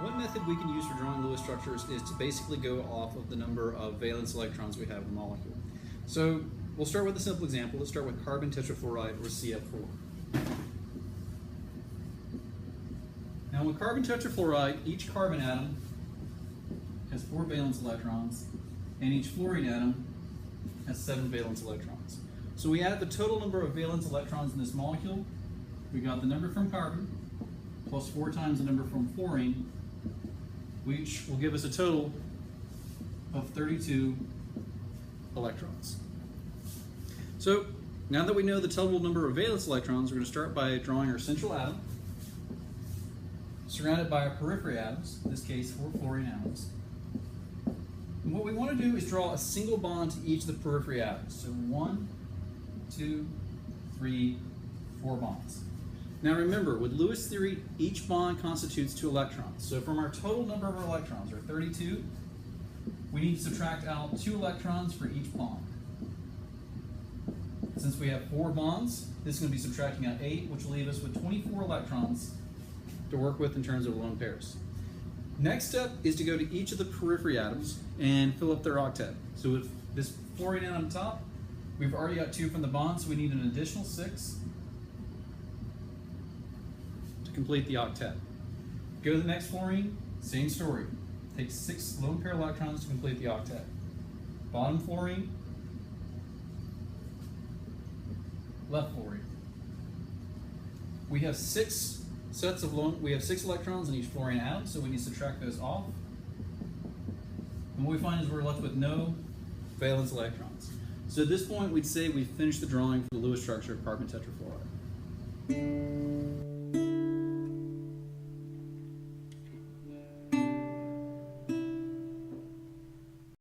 One method we can use for drawing Lewis structures is to basically go off of the number of valence electrons we have in the molecule. So we'll start with a simple example. Let's start with carbon tetrafluoride, or CF4. Now with carbon tetrafluoride, each carbon atom has 4 valence electrons, and each fluorine atom has 7 valence electrons. So we add the total number of valence electrons in this molecule. We got the number from carbon, plus 4 times the number from fluorine, which will give us a total of 32 electrons. So now that we know the total number of valence electrons, we're going to start by drawing our central atom, surrounded by our periphery atoms, in this case 4 fluorine atoms. And what we want to do is draw a single bond to each of the periphery atoms. So 1, 2, 3, 4 bonds. Now remember, with Lewis theory, each bond constitutes 2 electrons. So from our total number of electrons, or 32, we need to subtract out 2 electrons for each bond. Since we have 4 bonds, this is going to be subtracting out 8, which will leave us with 24 electrons to work with in terms of lone pairs. Next step is to go to each of the periphery atoms and fill up their octet. So with this fluorine atom on top, we've already got 2 from the bond, so we need an additional 6 to complete the octet. Go to the next fluorine, same story. Take 6 lone pair electrons to complete the octet. Bottom fluorine, left fluorine. We have 6 electrons in each fluorine atom, so we need to subtract those off. And what we find is we're left with no valence electrons. So at this point, we'd say we've finished the drawing for the Lewis structure of carbon tetrafluoride.